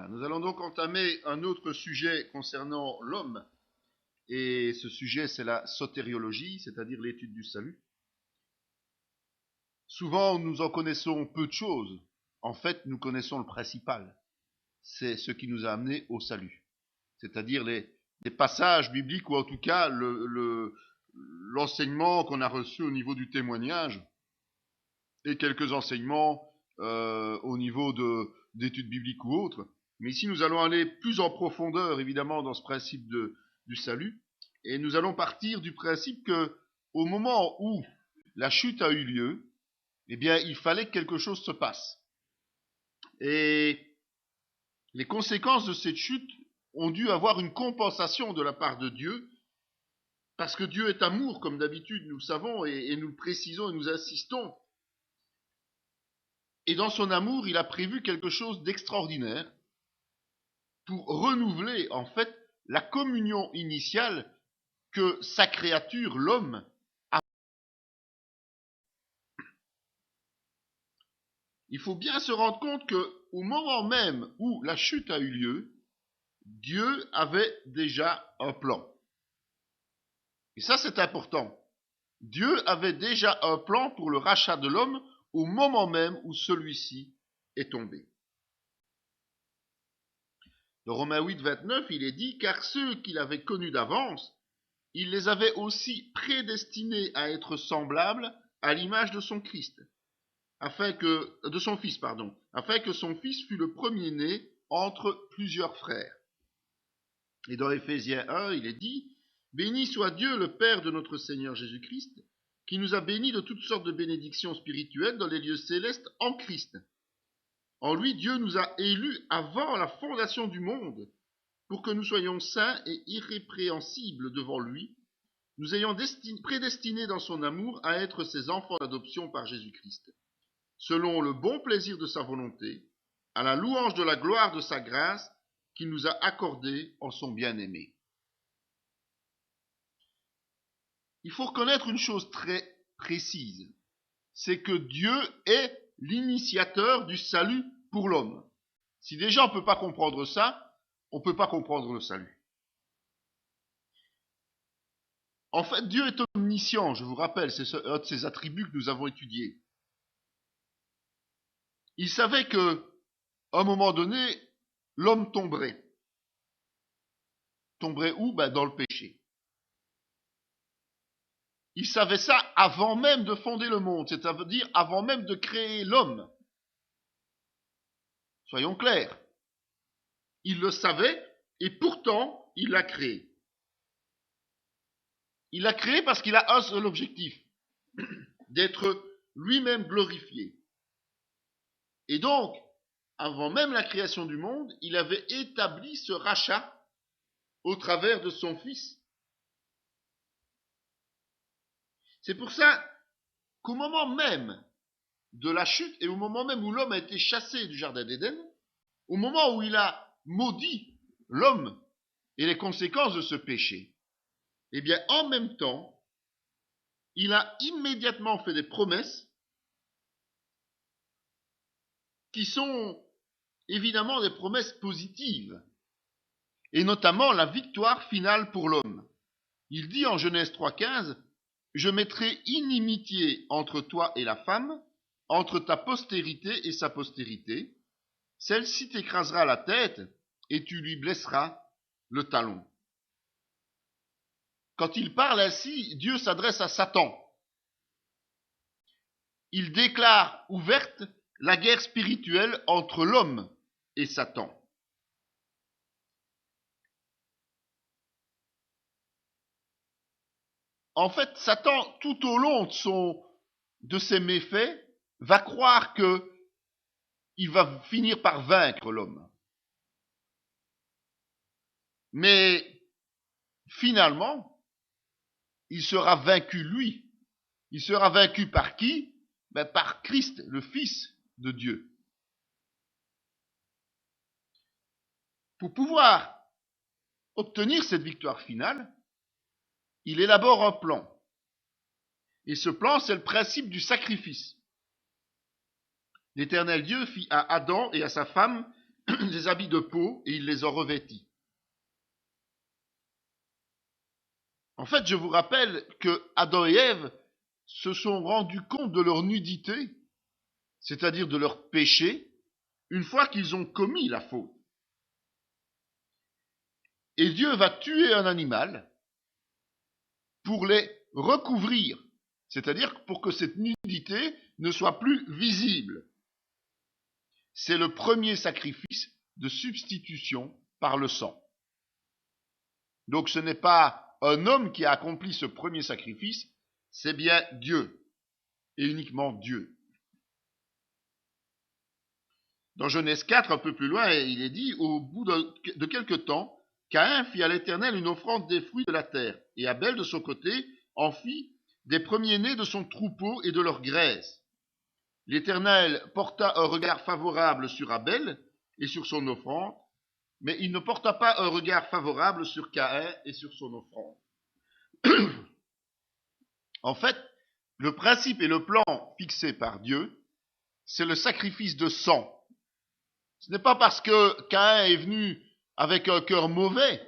Voilà, nous allons donc entamer un autre sujet concernant l'homme. Et ce sujet, c'est la sotériologie, c'est-à-dire l'étude du salut. Souvent, nous en connaissons peu de choses. En fait, nous connaissons le principal. C'est ce qui nous a amenés au salut. C'est-à-dire les passages bibliques, ou en tout cas l'enseignement qu'on a reçu au niveau du témoignage, et quelques enseignements au niveau d'études bibliques ou autres. Mais ici, nous allons aller plus en profondeur, évidemment, dans ce principe du salut. Et nous allons partir du principe que, au moment où la chute a eu lieu, eh bien, il fallait que quelque chose se passe. Et les conséquences de cette chute ont dû avoir une compensation de la part de Dieu, parce que Dieu est amour, comme d'habitude, nous le savons, et nous le précisons et nous insistons. Et dans son amour, il a prévu quelque chose d'extraordinaire pour renouveler, en fait, la communion initiale que sa créature, l'homme, a. Il faut bien se rendre compte qu'au moment même où la chute a eu lieu, Dieu avait déjà un plan. Et ça, c'est important. Dieu avait déjà un plan pour le rachat de l'homme au moment même où celui-ci est tombé. Dans Romains 8, 29, il est dit « Car ceux qu'il avait connus d'avance, il les avait aussi prédestinés à être semblables à l'image de son Christ, afin que son fils fût le premier-né entre plusieurs frères. » Et dans Éphésiens 1, il est dit « Béni soit Dieu, le Père de notre Seigneur Jésus-Christ, qui nous a bénis de toutes sortes de bénédictions spirituelles dans les lieux célestes en Christ. En lui, Dieu nous a élus avant la fondation du monde, pour que nous soyons saints et irrépréhensibles devant lui, nous ayant prédestinés dans son amour à être ses enfants d'adoption par Jésus-Christ, selon le bon plaisir de sa volonté, à la louange de la gloire de sa grâce qu'il nous a accordée en son bien-aimé. » Il faut reconnaître une chose très précise, c'est que Dieu est l'initiateur du salut pour l'homme. Si déjà on ne peut pas comprendre ça, on ne peut pas comprendre le salut. En fait, Dieu est omniscient, je vous rappelle, c'est un de ses attributs que nous avons étudiés. Il savait qu'à un moment donné, l'homme tomberait. Tomberait où ? Dans le péché. Il savait ça avant même de fonder le monde, c'est-à-dire avant même de créer l'homme. Soyons clairs. Il le savait et pourtant il l'a créé. Il l'a créé parce qu'il a un seul objectif, d'être lui-même glorifié. Et donc, avant même la création du monde, il avait établi ce rachat au travers de son Fils. C'est pour ça qu'au moment même de la chute et au moment même où l'homme a été chassé du jardin d'Éden, au moment où il a maudit l'homme et les conséquences de ce péché, eh bien, en même temps, il a immédiatement fait des promesses qui sont évidemment des promesses positives, et notamment la victoire finale pour l'homme. Il dit en Genèse 3,15 « Je mettrai inimitié entre toi et la femme, entre ta postérité et sa postérité. Celle-ci t'écrasera la tête et tu lui blesseras le talon. » Quand il parle ainsi, Dieu s'adresse à Satan. Il déclare ouverte la guerre spirituelle entre l'homme et Satan. En fait, Satan, tout au long de ses méfaits, va croire qu'il va finir par vaincre l'homme. Mais finalement, il sera vaincu lui. Il sera vaincu par qui ? Par Christ, le Fils de Dieu. Pour pouvoir obtenir cette victoire finale, il élabore un plan. Et ce plan, c'est le principe du sacrifice. L'Éternel Dieu fit à Adam et à sa femme des habits de peau et il les en revêtit. En fait, je vous rappelle que Adam et Ève se sont rendus compte de leur nudité, c'est-à-dire de leur péché, une fois qu'ils ont commis la faute. Et Dieu va tuer un animal pour les recouvrir, c'est-à-dire pour que cette nudité ne soit plus visible. C'est le premier sacrifice de substitution par le sang. Donc ce n'est pas un homme qui a accompli ce premier sacrifice, c'est bien Dieu, et uniquement Dieu. Dans Genèse 4, un peu plus loin, il est dit, au bout de quelque temps, Caïn fit à l'Éternel une offrande des fruits de la terre, et Abel de son côté en fit des premiers-nés de son troupeau et de leur graisse. L'Éternel porta un regard favorable sur Abel et sur son offrande, mais il ne porta pas un regard favorable sur Caïn et sur son offrande. En fait, le principe et le plan fixés par Dieu, c'est le sacrifice de sang. Ce n'est pas parce que Caïn est venu avec un cœur mauvais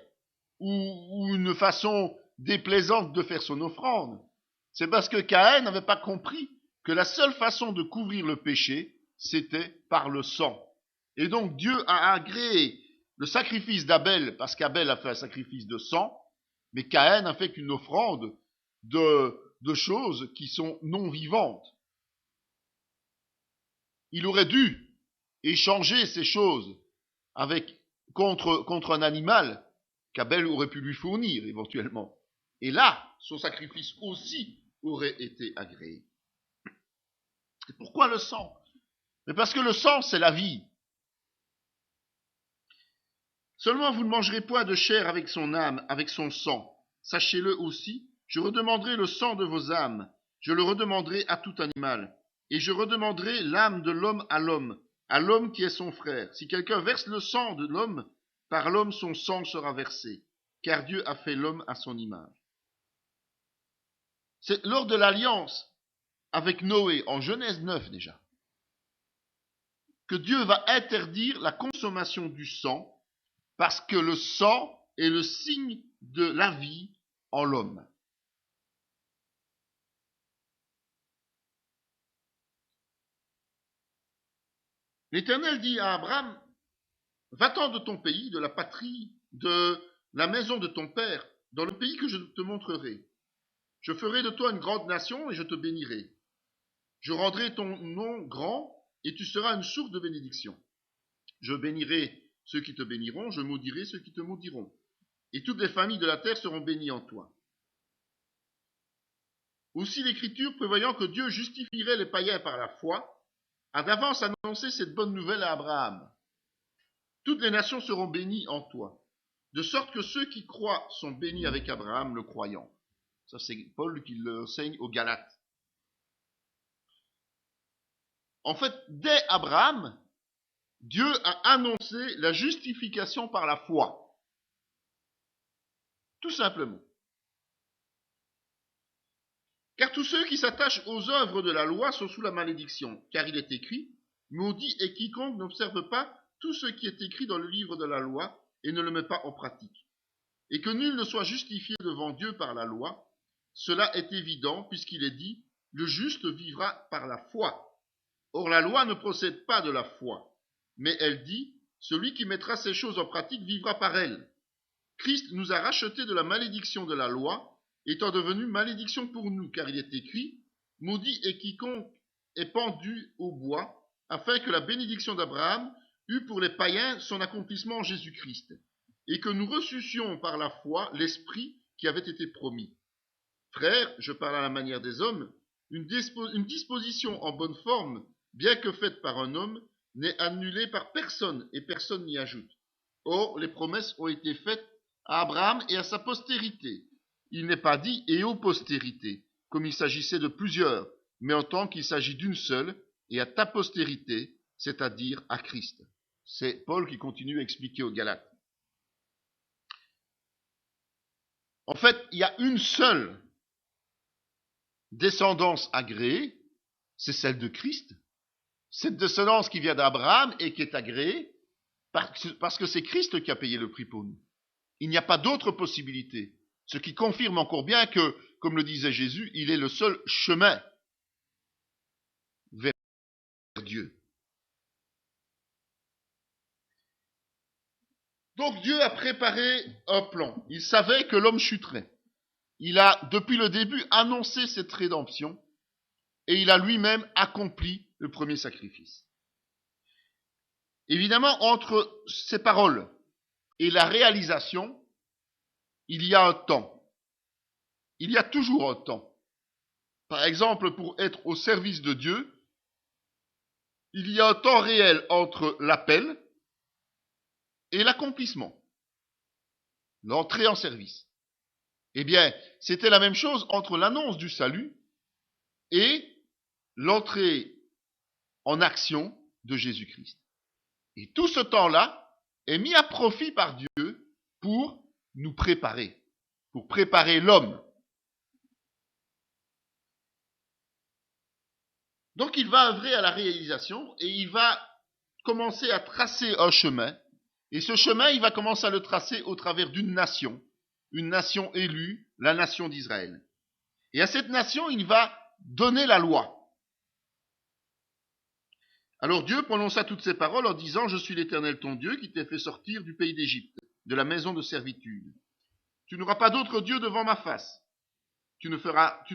ou une façon déplaisante de faire son offrande. C'est parce que Caïn n'avait pas compris que la seule façon de couvrir le péché, c'était par le sang. Et donc Dieu a agréé le sacrifice d'Abel, parce qu'Abel a fait un sacrifice de sang, mais Caïn n'a fait qu'une offrande de choses qui sont non vivantes. Il aurait dû échanger ces choses contre un animal qu'Abel aurait pu lui fournir éventuellement. Et là, son sacrifice aussi aurait été agréé. Et pourquoi le sang? Mais parce que le sang, c'est la vie. Seulement vous ne mangerez point de chair avec son âme, avec son sang. Sachez-le aussi, je redemanderai le sang de vos âmes, je le redemanderai à tout animal, et je redemanderai l'âme de l'homme à l'homme qui est son frère. Si quelqu'un verse le sang de l'homme, par l'homme son sang sera versé, car Dieu a fait l'homme à son image. C'est lors de l'alliance avec Noé, en Genèse 9 déjà, que Dieu va interdire la consommation du sang, parce que le sang est le signe de la vie en l'homme. L'Éternel dit à Abraham, va-t'en de ton pays, de la patrie, de la maison de ton père, dans le pays que je te montrerai. Je ferai de toi une grande nation et je te bénirai. Je rendrai ton nom grand et tu seras une source de bénédiction. Je bénirai ceux qui te béniront, je maudirai ceux qui te maudiront. Et toutes les familles de la terre seront bénies en toi. Aussi l'Écriture, prévoyant que Dieu justifierait les païens par la foi, a d'avance annoncé cette bonne nouvelle à Abraham. Toutes les nations seront bénies en toi, de sorte que ceux qui croient sont bénis avec Abraham le croyant. Ça, c'est Paul qui l'enseigne aux Galates. En fait, dès Abraham, Dieu a annoncé la justification par la foi. Tout simplement. Car tous ceux qui s'attachent aux œuvres de la loi sont sous la malédiction, car il est écrit, maudit est quiconque n'observe pas tout ce qui est écrit dans le livre de la loi et ne le met pas en pratique. Et que nul ne soit justifié devant Dieu par la loi, cela est évident puisqu'il est dit, le juste vivra par la foi. Or la loi ne procède pas de la foi, mais elle dit, celui qui mettra ces choses en pratique vivra par elles. Christ nous a rachetés de la malédiction de la loi, étant devenu malédiction pour nous, car il est écrit, maudit est quiconque est pendu au bois, afin que la bénédiction d'Abraham eût pour les païens son accomplissement en Jésus-Christ, et que nous reçussions par la foi l'Esprit qui avait été promis. Frères, je parle à la manière des hommes, une disposition en bonne forme, bien que faite par un homme, n'est annulée par personne, et personne n'y ajoute. Or, les promesses ont été faites à Abraham et à sa postérité. Il n'est pas dit « et aux postérités », comme il s'agissait de plusieurs, mais en tant qu'il s'agit d'une seule, et à ta postérité, c'est-à-dire à Christ. C'est Paul qui continue à expliquer aux Galates. En fait, il y a une seule descendance agréée, c'est celle de Christ. Cette descendance qui vient d'Abraham et qui est agréée, parce que c'est Christ qui a payé le prix pour nous. Il n'y a pas d'autre possibilité. Ce qui confirme encore bien que, comme le disait Jésus, il est le seul chemin vers Dieu. Donc Dieu a préparé un plan. Il savait que l'homme chuterait. Il a, depuis le début, annoncé cette rédemption et il a lui-même accompli le premier sacrifice. Évidemment, entre ces paroles et la réalisation, il y a un temps. Il y a toujours un temps. Par exemple, pour être au service de Dieu, il y a un temps réel entre l'appel et l'accomplissement, l'entrée en service. Eh bien, c'était la même chose entre l'annonce du salut et l'entrée en action de Jésus-Christ. Et tout ce temps-là est mis à profit par Dieu pour nous préparer, pour préparer l'homme. Donc il va œuvrer à la réalisation et il va commencer à tracer un chemin. Et ce chemin, il va commencer à le tracer au travers d'une nation, une nation élue, la nation d'Israël. Et à cette nation, il va donner la loi. Alors Dieu prononça toutes ces paroles en disant, je suis l'Éternel ton Dieu qui t'ai fait sortir du pays d'Égypte, de la maison de servitude. Tu n'auras pas d'autre Dieu devant ma face. Tu ne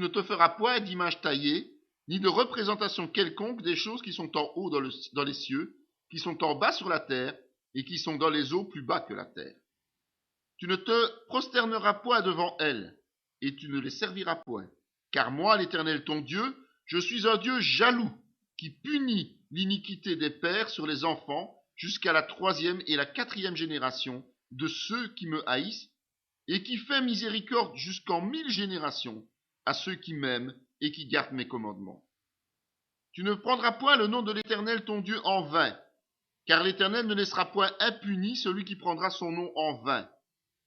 te feras point d'image taillée, ni de représentation quelconque des choses qui sont en haut dans les cieux, qui sont en bas sur la terre, et qui sont dans les eaux plus bas que la terre. Tu ne te prosterneras point devant elles, et tu ne les serviras point. Car moi, l'Éternel ton Dieu, je suis un Dieu jaloux, qui punit l'iniquité des pères sur les enfants, jusqu'à la 3e et la 4e génération de ceux qui me haïssent, et qui fait miséricorde jusqu'en 1000 générations à ceux qui m'aiment et qui gardent mes commandements. Tu ne prendras point le nom de l'Éternel ton Dieu en vain, car l'Éternel ne laissera point impuni celui qui prendra son nom en vain.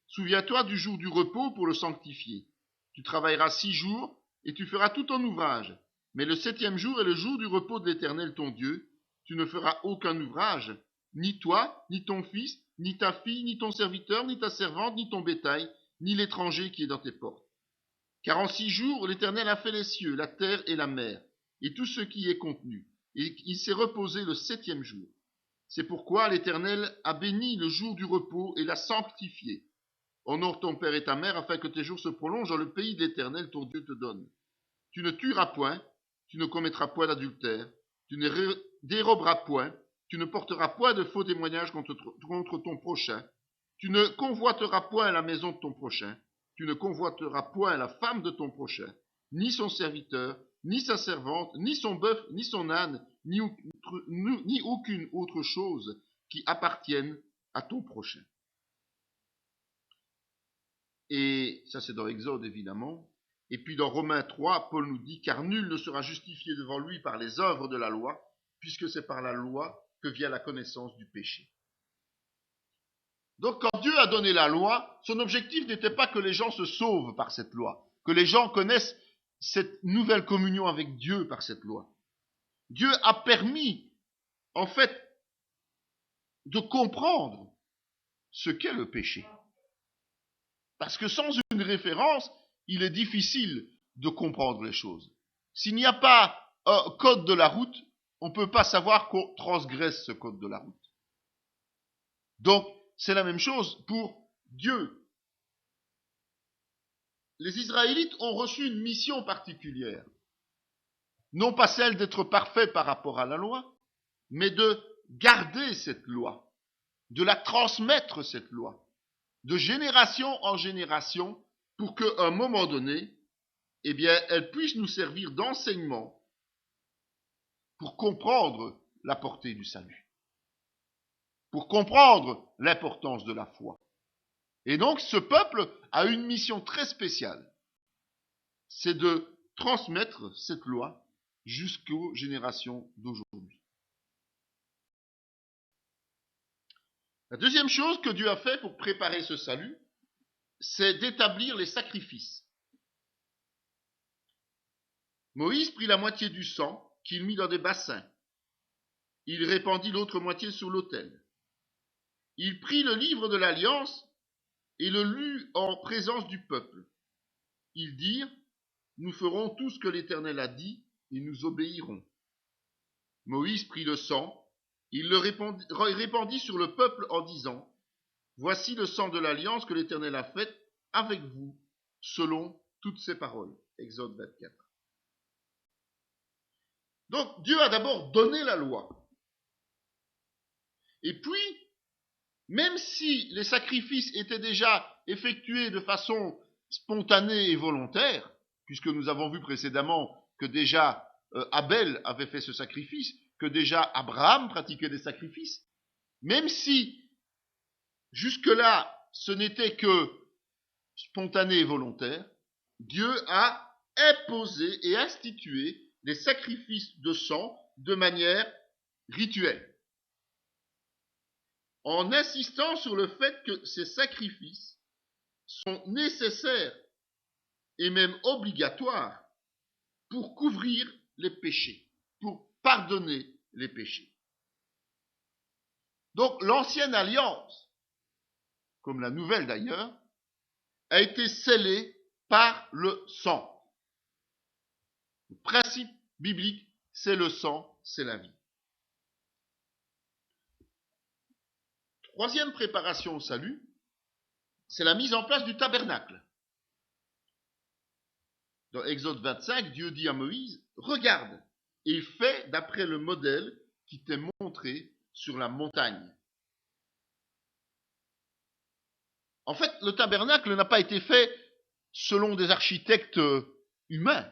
Souviens-toi du jour du repos pour le sanctifier. Tu travailleras 6 jours et tu feras tout ton ouvrage. Mais le 7e jour est le jour du repos de l'Éternel ton Dieu. Tu ne feras aucun ouvrage, ni toi, ni ton fils, ni ta fille, ni ton serviteur, ni ta servante, ni ton bétail, ni l'étranger qui est dans tes portes. Car en 6 jours, l'Éternel a fait les cieux, la terre et la mer, et tout ce qui y est contenu. Et il s'est reposé le 7e jour. C'est pourquoi l'Éternel a béni le jour du repos et l'a sanctifié. Honore ton père et ta mère afin que tes jours se prolongent dans le pays de l'Éternel ton Dieu te donne. Tu ne tueras point, tu ne commettras point d'adultère, tu ne déroberas point, tu ne porteras point de faux témoignages contre ton prochain, tu ne convoiteras point la maison de ton prochain, tu ne convoiteras point la femme de ton prochain, ni son serviteur, ni sa servante, ni son bœuf, ni son âne, ni aucune autre chose qui appartienne à ton prochain. Et ça c'est dans Exode évidemment. Et puis dans Romains 3, Paul nous dit, car nul ne sera justifié devant lui par les œuvres de la loi, puisque c'est par la loi que vient la connaissance du péché. Donc quand Dieu a donné la loi, son objectif n'était pas que les gens se sauvent par cette loi, que les gens connaissent cette nouvelle communion avec Dieu par cette loi. Dieu a permis, en fait, de comprendre ce qu'est le péché. Parce que sans une référence, il est difficile de comprendre les choses. S'il n'y a pas un code de la route, on ne peut pas savoir qu'on transgresse ce code de la route. Donc, c'est la même chose pour Dieu. Les Israélites ont reçu une mission particulière. Non pas celle d'être parfaits par rapport à la loi, mais de garder cette loi, de la transmettre cette loi, de génération en génération, pour qu'à un moment donné, eh bien, elle puisse nous servir d'enseignement pour comprendre la portée du salut, pour comprendre l'importance de la foi. Et donc, ce peuple a une mission très spéciale, c'est de transmettre cette loi jusqu'aux générations d'aujourd'hui. La deuxième chose que Dieu a fait pour préparer ce salut, c'est d'établir les sacrifices. Moïse prit la moitié du sang qu'il mit dans des bassins. Il répandit l'autre moitié sur l'autel. il prit le livre de l'Alliance et le lut en présence du peuple. Ils dirent, nous ferons tout ce que l'Éternel a dit et nous obéirons. Moïse prit le sang, il le répandit sur le peuple en disant, voici le sang de l'Alliance que l'Éternel a faite avec vous, selon toutes ses paroles. Exode 24. Donc Dieu a d'abord donné la loi. Et puis, même si les sacrifices étaient déjà effectués de façon spontanée et volontaire, puisque nous avons vu précédemment que déjà Abel avait fait ce sacrifice, que déjà Abraham pratiquait des sacrifices, même si jusque-là ce n'était que spontané et volontaire, Dieu a imposé et institué des sacrifices de sang de manière rituelle, en insistant sur le fait que ces sacrifices sont nécessaires et même obligatoires pour couvrir les péchés, pour pardonner les péchés. Donc l'ancienne alliance, comme la nouvelle d'ailleurs, a été scellée par le sang. Le principe biblique, c'est le sang, c'est la vie. Troisième préparation au salut, c'est la mise en place du tabernacle. Dans Exode 25, Dieu dit à Moïse, regarde et fais d'après le modèle qui t'est montré sur la montagne. En fait, le tabernacle n'a pas été fait selon des architectes humains.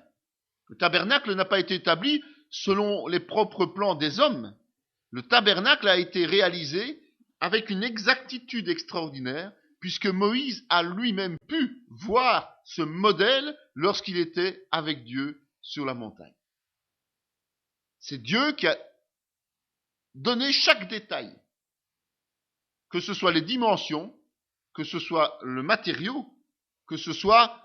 Le tabernacle n'a pas été établi selon les propres plans des hommes. Le tabernacle a été réalisé avec une exactitude extraordinaire, puisque Moïse a lui-même pu voir ce modèle lorsqu'il était avec Dieu sur la montagne. C'est Dieu qui a donné chaque détail, que ce soit les dimensions, que ce soit le matériau, que ce soit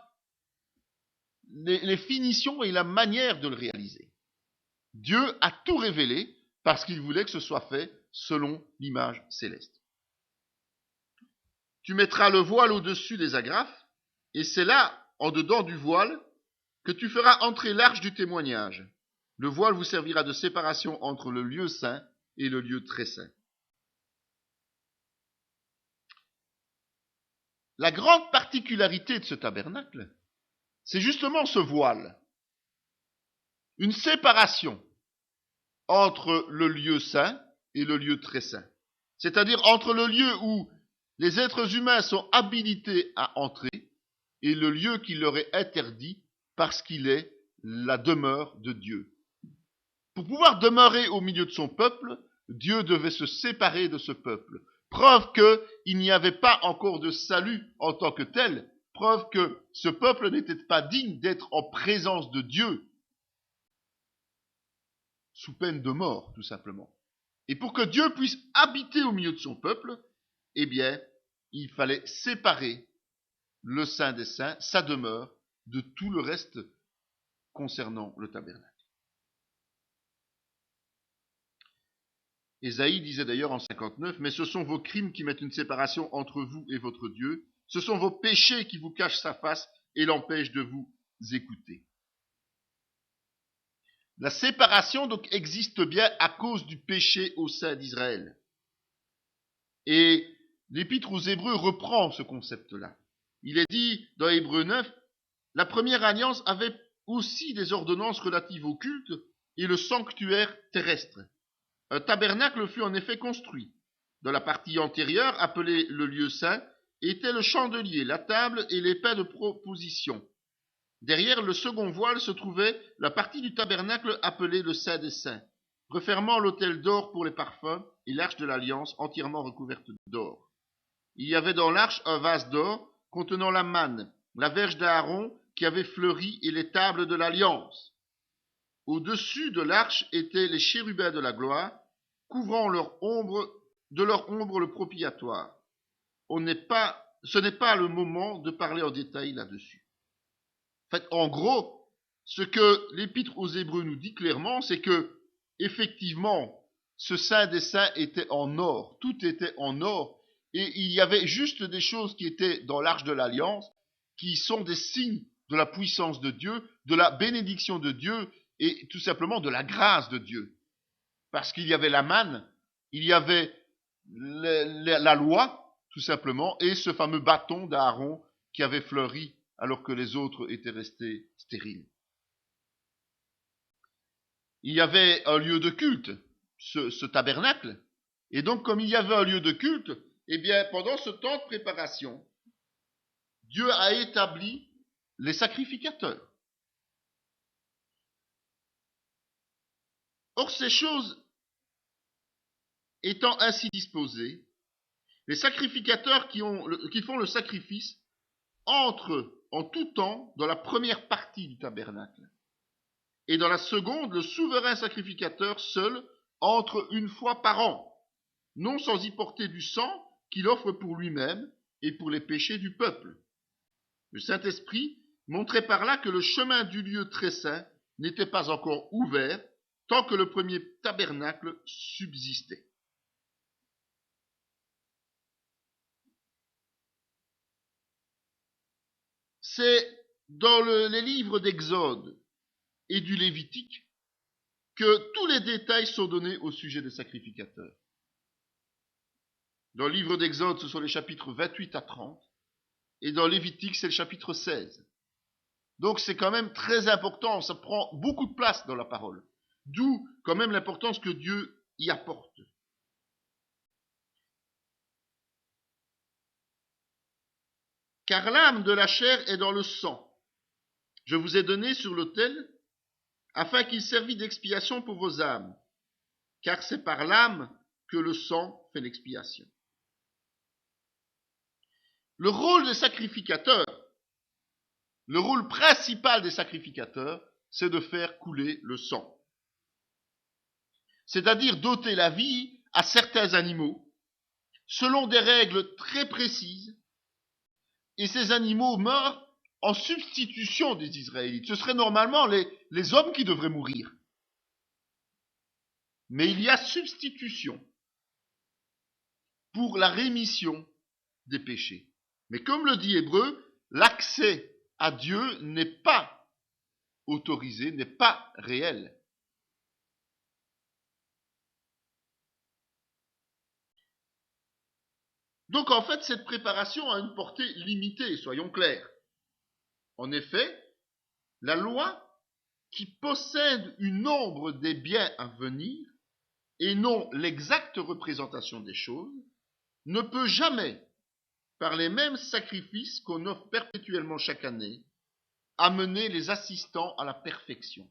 les finitions et la manière de le réaliser. Dieu a tout révélé parce qu'il voulait que ce soit fait selon l'image céleste. Tu mettras le voile au-dessus des agrafes, et c'est là, en dedans du voile, que tu feras entrer l'arche du témoignage. Le voile vous servira de séparation entre le lieu saint et le lieu très saint. La grande particularité de ce tabernacle, c'est justement ce voile. Une séparation entre le lieu saint et le lieu très saint. C'est-à-dire entre le lieu où les êtres humains sont habilités à entrer et le lieu qui leur est interdit parce qu'il est la demeure de Dieu. Pour pouvoir demeurer au milieu de son peuple, Dieu devait se séparer de ce peuple. Preuve qu'il n'y avait pas encore de salut en tant que tel. Preuve que ce peuple n'était pas digne d'être en présence de Dieu, sous peine de mort, tout simplement. Et pour que Dieu puisse habiter au milieu de son peuple, eh bien, il fallait séparer le Saint des Saints, sa demeure, de tout le reste concernant le tabernacle. Ésaïe disait d'ailleurs en 59, « Mais ce sont vos crimes qui mettent une séparation entre vous et votre Dieu. Ce sont vos péchés qui vous cachent sa face et l'empêchent de vous écouter. » La séparation donc existe bien à cause du péché au sein d'Israël. Et l'Épître aux Hébreux reprend ce concept-là. Il est dit dans Hébreux 9, la première alliance avait aussi des ordonnances relatives au culte et le sanctuaire terrestre. Un tabernacle fut en effet construit. Dans la partie antérieure, appelée le lieu saint, était le chandelier, la table et les pains de proposition. Derrière le second voile se trouvait la partie du tabernacle appelée le Saint des Saints, refermant l'autel d'or pour les parfums et l'arche de l'alliance entièrement recouverte d'or. Il y avait dans l'arche un vase d'or contenant la manne, la verge d'Aaron qui avait fleuri et les tables de l'alliance. Au-dessus de l'arche étaient les chérubins de la gloire, couvrant de leur ombre le propitiatoire. Ce n'est pas le moment de parler en détail là-dessus. En fait, en gros, ce que l'Épître aux Hébreux nous dit clairement, c'est que, effectivement, ce Saint des Saints était en or, tout était en or, et il y avait juste des choses qui étaient dans l'Arche de l'Alliance, qui sont des signes de la puissance de Dieu, de la bénédiction de Dieu, et tout simplement de la grâce de Dieu. Parce qu'il y avait la manne, il y avait la loi, tout simplement, et ce fameux bâton d'Aaron qui avait fleuri alors que les autres étaient restés stériles. Il y avait un lieu de culte, ce tabernacle, et donc comme il y avait un lieu de culte, eh bien pendant ce temps de préparation, Dieu a établi les sacrificateurs. Or, ces choses étant ainsi disposées, les sacrificateurs qui font le sacrifice entrent en tout temps dans la première partie du tabernacle. Et dans la seconde, le souverain sacrificateur seul entre une fois par an, non sans y porter du sang qu'il offre pour lui-même et pour les péchés du peuple. Le Saint-Esprit montrait par là que le chemin du lieu très saint n'était pas encore ouvert tant que le premier tabernacle subsistait. C'est dans les livres d'Exode et du Lévitique que tous les détails sont donnés au sujet des sacrificateurs. Dans le livre d'Exode, ce sont les chapitres 28 à 30, et dans Lévitique, c'est le chapitre 16. Donc c'est quand même très important, ça prend beaucoup de place dans la parole. D'où quand même l'importance que Dieu y apporte. Car l'âme de la chair est dans le sang. Je vous ai donné sur l'autel, afin qu'il servît d'expiation pour vos âmes, car c'est par l'âme que le sang fait l'expiation. Le rôle des sacrificateurs, le rôle principal des sacrificateurs, c'est de faire couler le sang. C'est-à-dire d'ôter la vie à certains animaux, selon des règles très précises, et ces animaux meurent en substitution des Israélites. Ce seraient normalement les hommes qui devraient mourir. Mais il y a substitution pour la rémission des péchés. Mais comme le dit Hébreu, l'accès à Dieu n'est pas autorisé, n'est pas réel. Donc en fait, cette préparation a une portée limitée, soyons clairs. En effet, la loi qui possède une ombre des biens à venir et non l'exacte représentation des choses, ne peut jamais, par les mêmes sacrifices qu'on offre perpétuellement chaque année, amener les assistants à la perfection.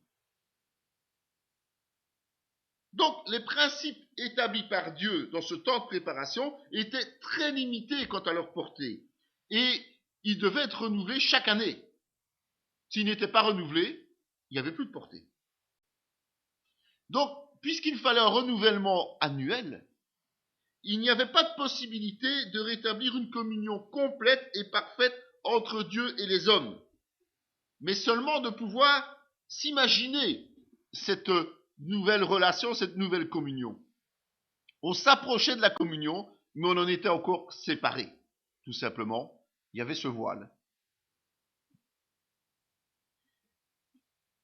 Donc, les principes établis par Dieu dans ce temps de préparation étaient très limités quant à leur portée. Et ils devaient être renouvelés chaque année. S'ils n'étaient pas renouvelés, il n'y avait plus de portée. Donc, puisqu'il fallait un renouvellement annuel, il n'y avait pas de possibilité de rétablir une communion complète et parfaite entre Dieu et les hommes, mais seulement de pouvoir s'imaginer cette nouvelle relation, cette nouvelle communion. On s'approchait de la communion, mais on en était encore séparés, tout simplement. Il y avait ce voile.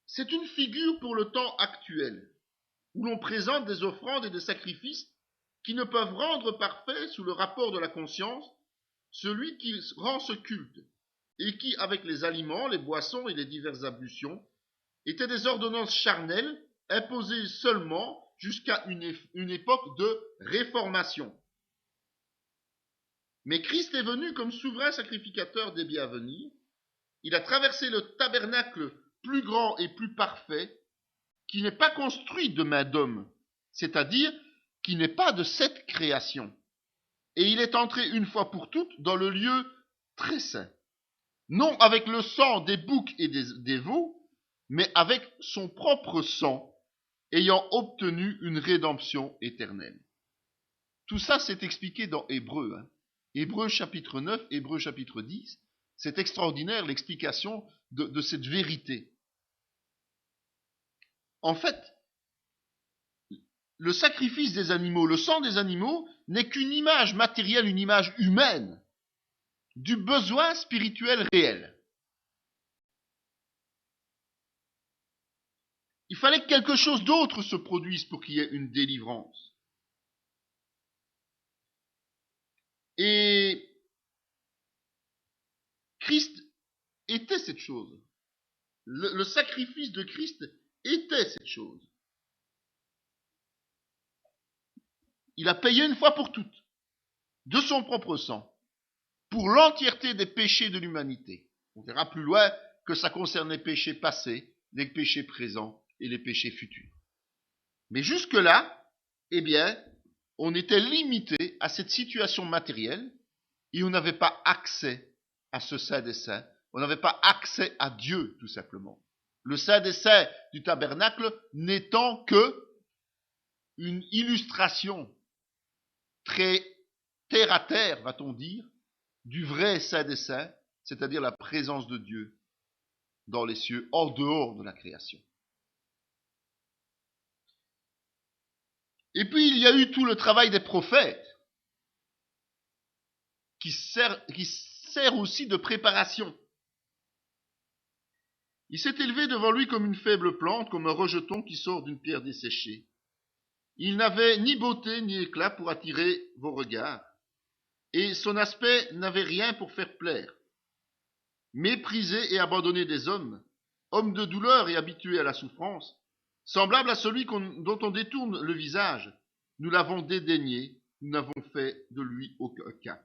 C'est une figure pour le temps actuel, où l'on présente des offrandes et des sacrifices qui ne peuvent rendre parfait sous le rapport de la conscience celui qui rend ce culte, et qui, avec les aliments, les boissons et les diverses ablutions, étaient des ordonnances charnelles imposées seulement jusqu'à une époque de réformation. Mais Christ est venu comme souverain sacrificateur des biens à venir. Il a traversé le tabernacle plus grand et plus parfait, qui n'est pas construit de main d'homme, c'est-à-dire qui n'est pas de cette création. Et il est entré une fois pour toutes dans le lieu très saint, non avec le sang des boucs et des veaux, mais avec son propre sang, ayant obtenu une rédemption éternelle. Tout ça, c'est expliqué dans Hébreu. Hébreu chapitre 9, Hébreu chapitre 10. C'est extraordinaire l'explication de cette vérité. En fait, le sacrifice des animaux, le sang des animaux, n'est qu'une image matérielle, une image humaine du besoin spirituel réel. Il fallait que quelque chose d'autre se produise pour qu'il y ait une délivrance. Et Christ était cette chose. Le sacrifice de Christ était cette chose. Il a payé une fois pour toutes, de son propre sang, pour l'entièreté des péchés de l'humanité. On verra plus loin que ça concerne les péchés passés, les péchés présents et les péchés futurs. Mais jusque-là, eh bien, on était limité à cette situation matérielle et on n'avait pas accès à ce Saint des Saints. On n'avait pas accès à Dieu, tout simplement. Le Saint des Saints du tabernacle n'étant que une illustration très terre à terre, va-t-on dire, du vrai Saint des Saints, c'est-à-dire la présence de Dieu dans les cieux, hors dehors de la création. Et puis il y a eu tout le travail des prophètes, qui sert aussi de préparation. Il s'est élevé devant lui comme une faible plante, comme un rejeton qui sort d'une pierre desséchée. Il n'avait ni beauté ni éclat pour attirer vos regards, et son aspect n'avait rien pour faire plaire. Méprisé et abandonné des hommes, homme de douleur et habitué à la souffrance, semblable à celui dont on détourne le visage, nous l'avons dédaigné, nous n'avons fait de lui aucun cas.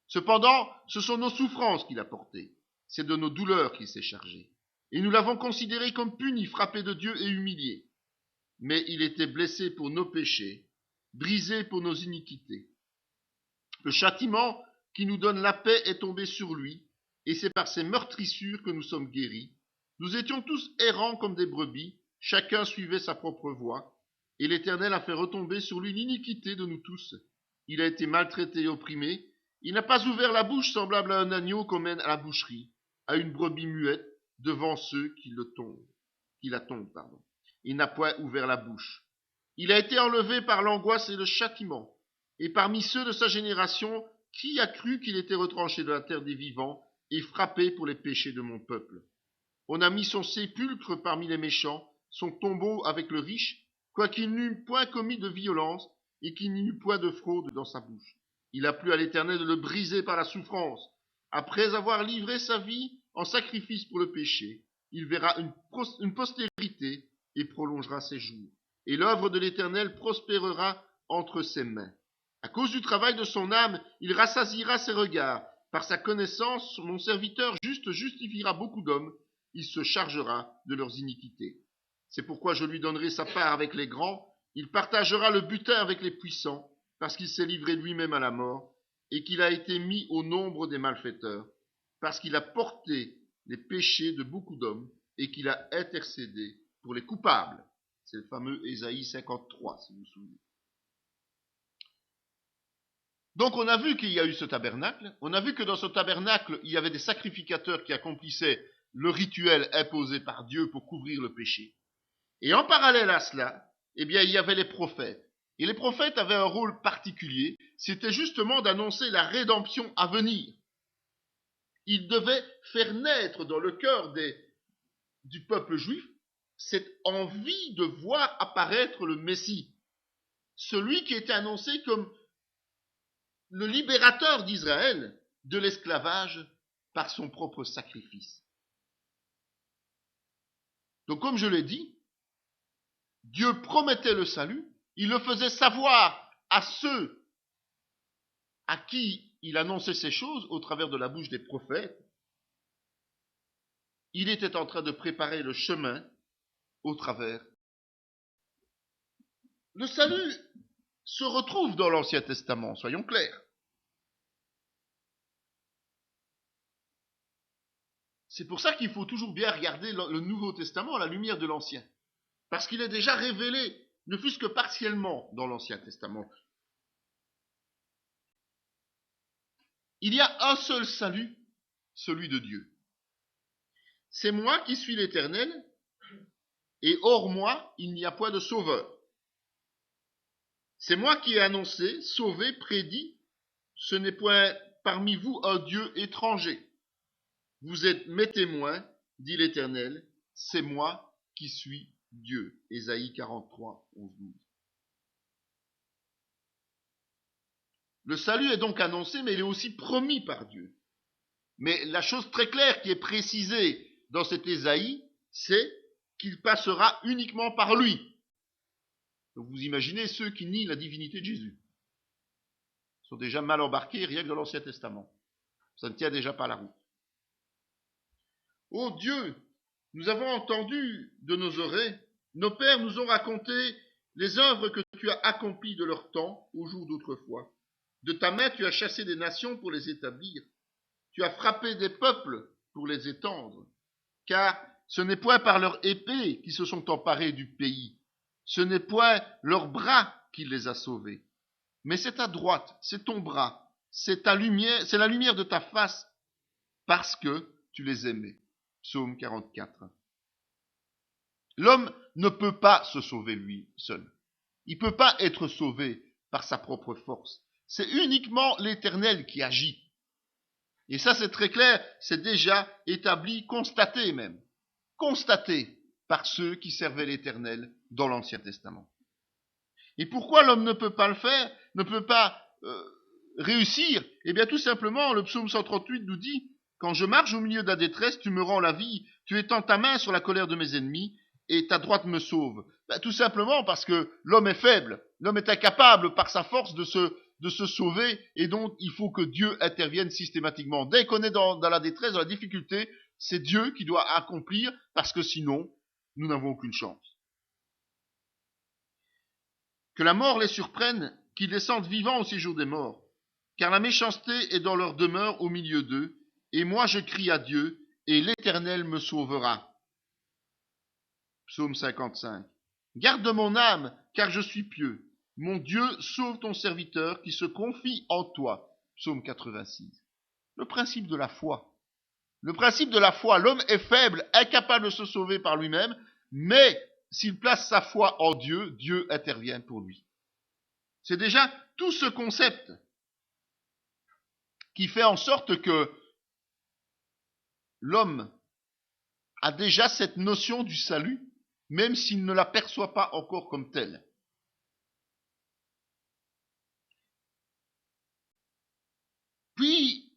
Cependant, ce sont nos souffrances qu'il a portées, c'est de nos douleurs qu'il s'est chargé, et nous l'avons considéré comme puni, frappé de Dieu et humilié. Mais il était blessé pour nos péchés, brisé pour nos iniquités. Le châtiment qui nous donne la paix est tombé sur lui, et c'est par ses meurtrissures que nous sommes guéris. Nous étions tous errants comme des brebis, chacun suivait sa propre voie, et l'Éternel a fait retomber sur lui l'iniquité de nous tous. Il a été maltraité et opprimé, il n'a pas ouvert la bouche semblable à un agneau qu'on mène à la boucherie, à une brebis muette devant ceux qui la tondent. Il n'a point ouvert la bouche. Il a été enlevé par l'angoisse et le châtiment. Et parmi ceux de sa génération, qui a cru qu'il était retranché de la terre des vivants et frappé pour les péchés de mon peuple? On a mis son sépulcre parmi les méchants, son tombeau avec le riche, quoiqu'il n'eût point commis de violence et qu'il n'y eût point de fraude dans sa bouche. Il a plu à l'Éternel de le briser par la souffrance. Après avoir livré sa vie en sacrifice pour le péché, il verra une postérité et prolongera ses jours. Et l'œuvre de l'Éternel prospérera entre ses mains. À cause du travail de son âme, il rassasiera ses regards. Par sa connaissance, mon serviteur juste justifiera beaucoup d'hommes. Il se chargera de leurs iniquités. C'est pourquoi je lui donnerai sa part avec les grands. Il partagera le butin avec les puissants, parce qu'il s'est livré lui-même à la mort, et qu'il a été mis au nombre des malfaiteurs, parce qu'il a porté les péchés de beaucoup d'hommes, et qu'il a intercédé pour les coupables. C'est le fameux Ésaïe 53, si vous vous souvenez. Donc on a vu qu'il y a eu ce tabernacle, on a vu que dans ce tabernacle, il y avait des sacrificateurs qui accomplissaient le rituel imposé par Dieu pour couvrir le péché. Et en parallèle à cela, eh bien, il y avait les prophètes. Et les prophètes avaient un rôle particulier, c'était justement d'annoncer la rédemption à venir. Ils devaient faire naître dans le cœur du peuple juif cette envie de voir apparaître le Messie, celui qui était annoncé comme le libérateur d'Israël de l'esclavage par son propre sacrifice. Donc comme je l'ai dit, Dieu promettait le salut, il le faisait savoir à ceux à qui il annonçait ces choses au travers de la bouche des prophètes. Il était en train de préparer le chemin au travers. Le salut se retrouve dans l'Ancien Testament, soyons clairs. C'est pour ça qu'il faut toujours bien regarder le Nouveau Testament à la lumière de l'Ancien. Parce qu'il est déjà révélé, ne fût-ce que partiellement, dans l'Ancien Testament. Il y a un seul salut, celui de Dieu. C'est moi qui suis l'Éternel, et hors moi, il n'y a point de sauveur. C'est moi qui ai annoncé, sauvé, prédit. Ce n'est point parmi vous un Dieu étranger. Vous êtes mes témoins, dit l'Éternel. C'est moi qui suis Dieu. Ésaïe 43, 11-12. Le salut est donc annoncé, mais il est aussi promis par Dieu. Mais la chose très claire qui est précisée dans cet Ésaïe, c'est qu'il passera uniquement par lui. Donc vous imaginez ceux qui nient la divinité de Jésus. Ils sont déjà mal embarqués rien que dans l'Ancien Testament. Ça ne tient déjà pas la route. Ô Dieu, nous avons entendu de nos oreilles, nos pères nous ont raconté les œuvres que tu as accomplies de leur temps au jour d'autrefois. De ta main, tu as chassé des nations pour les établir. Tu as frappé des peuples pour les étendre. Car ce n'est point par leur épée qu'ils se sont emparés du pays. Ce n'est point leur bras qui les a sauvés. Mais c'est ta droite, c'est ton bras, c'est ta lumière, c'est la lumière de ta face, parce que tu les aimais. Psaume 44. L'homme ne peut pas se sauver lui seul. Il ne peut pas être sauvé par sa propre force. C'est uniquement l'Éternel qui agit. Et ça, c'est très clair, c'est déjà établi, constaté même. Constaté par ceux qui servaient l'Éternel dans l'Ancien Testament. Et pourquoi l'homme ne peut pas le faire, ne peut pas réussir? Eh bien, tout simplement, le psaume 138 nous dit « Quand je marche au milieu de la détresse, tu me rends la vie, tu étends ta main sur la colère de mes ennemis, et ta droite me sauve. » Tout simplement parce que l'homme est faible, l'homme est incapable par sa force de se sauver, et donc il faut que Dieu intervienne systématiquement. Dès qu'on est dans la détresse, dans la difficulté, c'est Dieu qui doit accomplir, parce que sinon, nous n'avons aucune chance. Que la mort les surprenne, qu'ils descendent vivants au séjour des morts, car la méchanceté est dans leur demeure au milieu d'eux, et moi je crie à Dieu, et l'Éternel me sauvera. Psaume 55. Garde mon âme, car je suis pieux. Mon Dieu, sauve ton serviteur qui se confie en toi. Psaume 86. Le principe de la foi. Le principe de la foi, l'homme est faible, incapable de se sauver par lui-même, mais s'il place sa foi en Dieu, Dieu intervient pour lui. C'est déjà tout ce concept qui fait en sorte que l'homme a déjà cette notion du salut, même s'il ne l'aperçoit pas encore comme telle. Puis,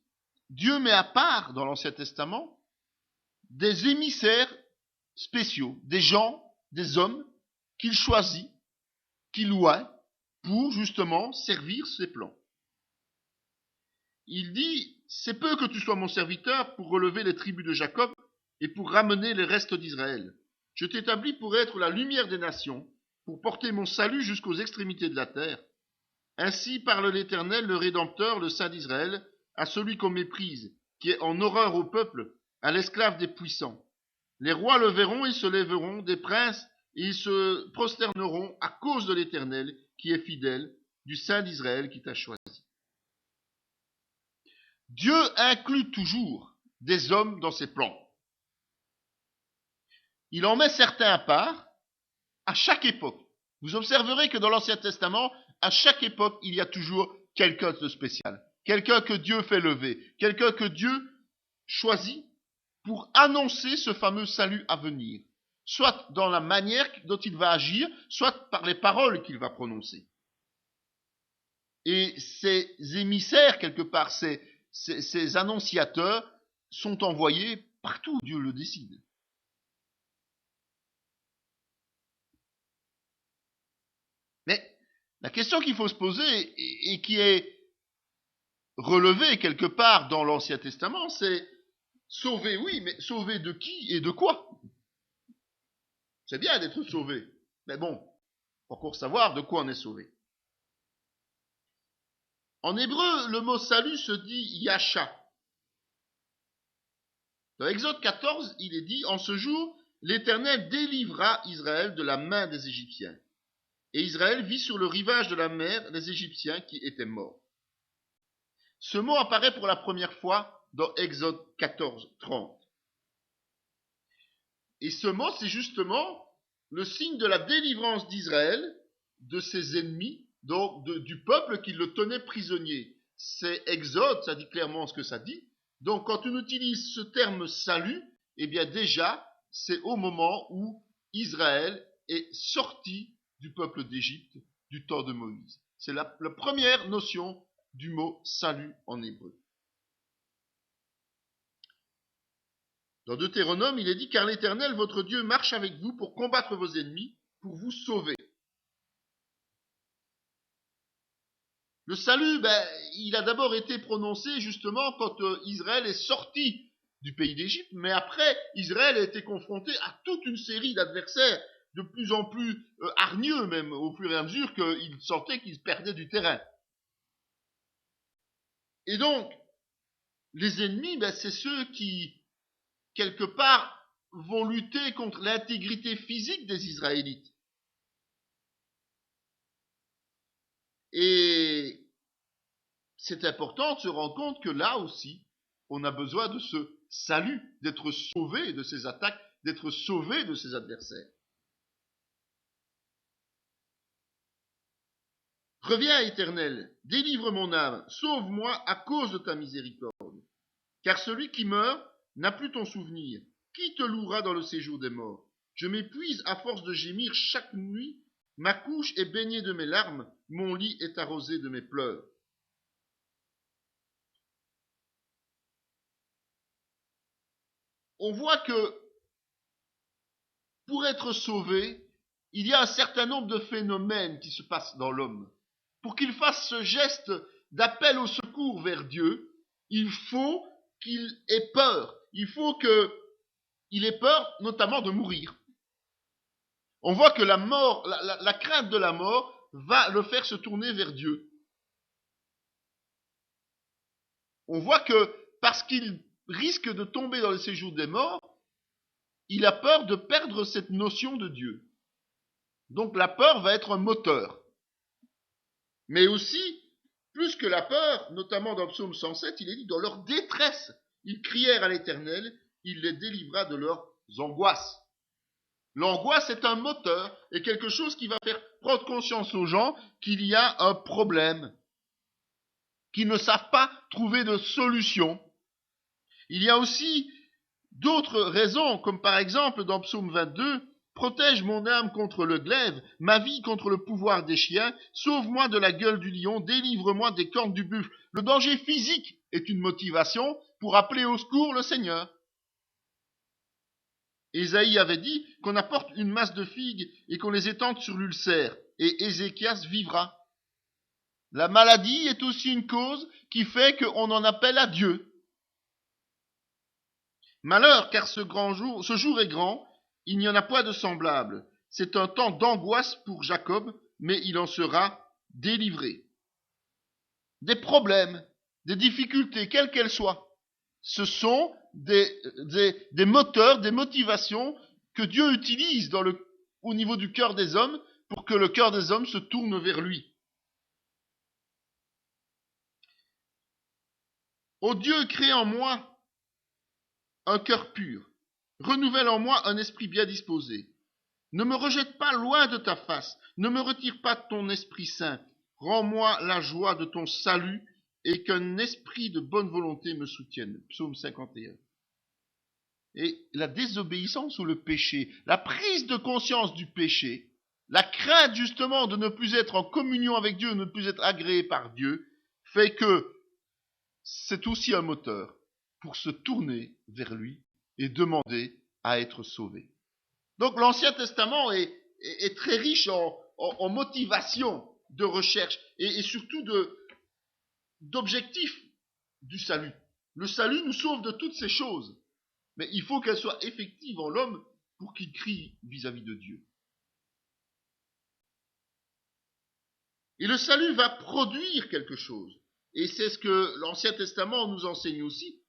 Dieu met à part dans l'Ancien Testament des émissaires spéciaux, des gens, des hommes qu'il choisit, qu'il oint pour justement servir ses plans. Il dit, c'est peu que tu sois mon serviteur pour relever les tribus de Jacob et pour ramener les restes d'Israël. Je t'établis pour être la lumière des nations, pour porter mon salut jusqu'aux extrémités de la terre. Ainsi parle l'Éternel, le Rédempteur, le Saint d'Israël, à celui qu'on méprise, qui est en horreur au peuple, à l'esclave des puissants. Les rois le verront et se lèveront, des princes, et ils se prosterneront à cause de l'Éternel, qui est fidèle, du Saint d'Israël qui t'a choisi. Dieu inclut toujours des hommes dans ses plans. Il en met certains à part, à chaque époque. Vous observerez que dans l'Ancien Testament, à chaque époque, il y a toujours quelqu'un de spécial. Quelqu'un que Dieu fait lever. Quelqu'un que Dieu choisit pour annoncer ce fameux salut à venir. Soit dans la manière dont il va agir, soit par les paroles qu'il va prononcer. Et ces émissaires, quelque part, ces annonciateurs sont envoyés partout où Dieu le décide. Mais la question qu'il faut se poser et qui est relevée quelque part dans l'Ancien Testament, c'est sauver, oui, mais sauver de qui et de quoi? C'est bien d'être sauvé, mais bon, faut encore savoir de quoi on est sauvé. En hébreu, le mot salut se dit Yasha. Dans Exode 14, il est dit, en ce jour, l'Éternel délivra Israël de la main des Égyptiens. Et Israël vit sur le rivage de la mer les Égyptiens qui étaient morts. Ce mot apparaît pour la première fois dans Exode 14, 30. Et ce mot, c'est justement le signe de la délivrance d'Israël de ses ennemis donc du peuple qui le tenait prisonnier. C'est Exode, ça dit clairement ce que ça dit. Donc quand on utilise ce terme salut, eh bien déjà, c'est au moment où Israël est sorti du peuple d'Égypte du temps de Moïse. C'est la première notion du mot salut en hébreu. Dans Deutéronome, il est dit « Car l'Éternel, votre Dieu, marche avec vous pour combattre vos ennemis, pour vous sauver. » Le salut, il a d'abord été prononcé justement quand Israël est sorti du pays d'Égypte, mais après, Israël a été confronté à toute une série d'adversaires, de plus en plus hargneux même, au fur et à mesure qu'il sentait qu'il perdait du terrain. Et donc, les ennemis, c'est ceux qui, quelque part, vont lutter contre l'intégrité physique des Israélites. Et c'est important de se rendre compte que là aussi, on a besoin de ce salut, d'être sauvé de ces attaques, d'être sauvé de ses adversaires. Reviens, Éternel, délivre mon âme, sauve-moi à cause de ta miséricorde. Car celui qui meurt n'a plus ton souvenir. Qui te louera dans le séjour des morts? Je m'épuise à force de gémir chaque nuit. Ma couche est baignée de mes larmes, mon lit est arrosé de mes pleurs. On voit que pour être sauvé, il y a un certain nombre de phénomènes qui se passent dans l'homme. Pour qu'il fasse ce geste d'appel au secours vers Dieu, il faut qu'il ait peur. Il faut qu'il ait peur notamment de mourir. On voit que la mort, la crainte de la mort va le faire se tourner vers Dieu. On voit que parce qu'il risque de tomber dans le séjour des morts, il a peur de perdre cette notion de Dieu. Donc la peur va être un moteur. Mais aussi, plus que la peur, notamment dans le psaume 107, il est dit, dans leur détresse, ils crièrent à l'Éternel, il les délivra de leurs angoisses. L'angoisse est un moteur et quelque chose qui va faire prendre conscience aux gens qu'il y a un problème, qu'ils ne savent pas trouver de solution. Il y a aussi d'autres raisons, comme par exemple dans Psaume 22, protège mon âme contre le glaive, ma vie contre le pouvoir des chiens, sauve-moi de la gueule du lion, délivre-moi des cornes du buffle. Le danger physique est une motivation pour appeler au secours le Seigneur. Ésaïe avait dit qu'on apporte une masse de figues et qu'on les étende sur l'ulcère, et Ézéchias vivra. La maladie est aussi une cause qui fait qu'on en appelle à Dieu. Malheur, car ce jour est grand, il n'y en a point de semblable. C'est un temps d'angoisse pour Jacob, mais il en sera délivré. Des problèmes, des difficultés, quelles qu'elles soient, ce sont des moteurs, des motivations que Dieu utilise au niveau du cœur des hommes pour que le cœur des hommes se tourne vers lui. Ô Dieu, crée en moi un cœur pur, renouvelle en moi un esprit bien disposé. Ne me rejette pas loin de ta face, ne me retire pas de ton Esprit Saint. Rends-moi la joie de ton salut et qu'un esprit de bonne volonté me soutienne. Psaume 51. Et la désobéissance ou le péché, la prise de conscience du péché, la crainte justement de ne plus être en communion avec Dieu, de ne plus être agréé par Dieu, fait que c'est aussi un moteur pour se tourner vers lui et demander à être sauvé. Donc l'Ancien Testament est très riche en motivation de recherche et surtout d'objectifs du salut. Le salut nous sauve de toutes ces choses, mais il faut qu'elles soient effectives en l'homme pour qu'il crie vis-à-vis de Dieu. Et le salut va produire quelque chose. Et c'est ce que l'Ancien Testament nous enseigne aussi.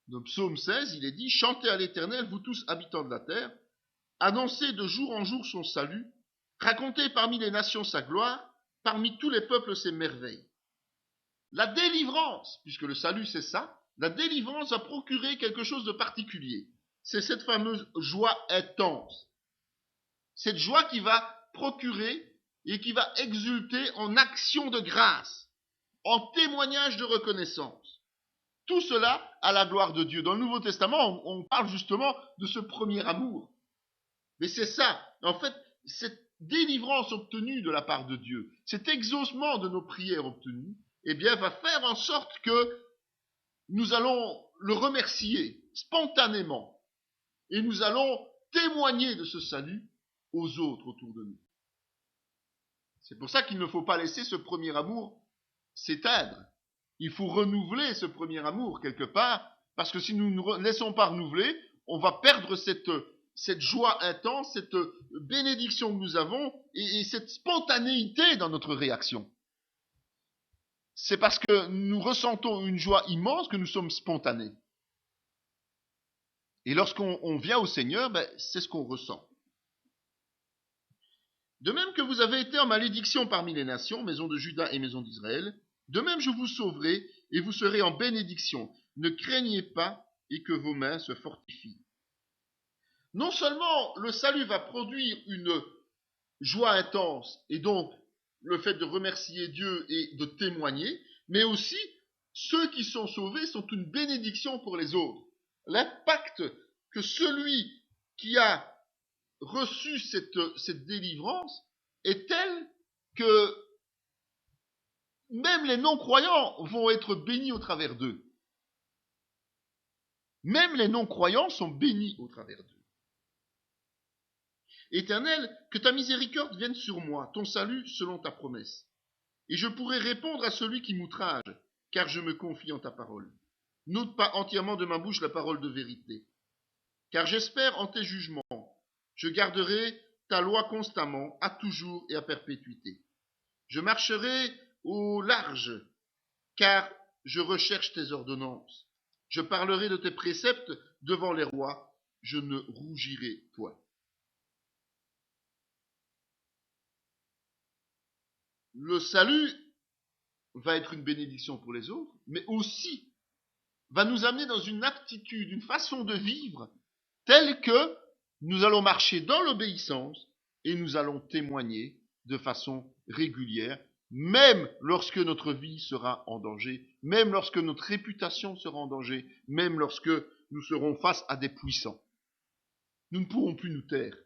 Dans Psaume 16, il est dit « Chantez à l'Éternel, vous tous habitants de la terre, annoncez de jour en jour son salut, racontez parmi les nations sa gloire, parmi tous les peuples ses merveilles. » La délivrance, puisque le salut c'est ça, la délivrance va procurer quelque chose de particulier. C'est cette fameuse joie intense. Cette joie qui va procurer et qui va exulter en action de grâce, en témoignage de reconnaissance. Tout cela à la gloire de Dieu. Dans le Nouveau Testament, on parle justement de ce premier amour. Mais c'est ça, en fait, cette délivrance obtenue de la part de Dieu, cet exaucement de nos prières obtenues, eh bien, va faire en sorte que nous allons le remercier spontanément et nous allons témoigner de ce salut aux autres autour de nous. C'est pour ça qu'il ne faut pas laisser ce premier amour s'éteindre. Il faut renouveler ce premier amour quelque part, parce que si nous ne laissons pas renouveler, on va perdre cette joie intense, cette bénédiction que nous avons et cette spontanéité dans notre réaction. C'est parce que nous ressentons une joie immense que nous sommes spontanés. Et lorsqu'on vient au Seigneur, c'est ce qu'on ressent. De même que vous avez été en malédiction parmi les nations, maison de Juda et maison d'Israël, de même je vous sauverai et vous serez en bénédiction. Ne craignez pas et que vos mains se fortifient. Non seulement le salut va produire une joie intense et donc le fait de remercier Dieu et de témoigner, mais aussi ceux qui sont sauvés sont une bénédiction pour les autres. L'impact que celui qui a reçu cette délivrance est tel que même les non-croyants vont être bénis au travers d'eux. Même les non-croyants sont bénis au travers d'eux. Éternel, que ta miséricorde vienne sur moi, ton salut selon ta promesse. Et je pourrai répondre à celui qui m'outrage, car je me confie en ta parole. N'ôte pas entièrement de ma bouche la parole de vérité, car j'espère en tes jugements. Je garderai ta loi constamment, à toujours et à perpétuité. Je marcherai au large, car je recherche tes ordonnances. Je parlerai de tes préceptes devant les rois, je ne rougirai point. Le salut va être une bénédiction pour les autres, mais aussi va nous amener dans une aptitude, une façon de vivre telle que nous allons marcher dans l'obéissance et nous allons témoigner de façon régulière, même lorsque notre vie sera en danger, même lorsque notre réputation sera en danger, même lorsque nous serons face à des puissants. Nous ne pourrons plus nous taire.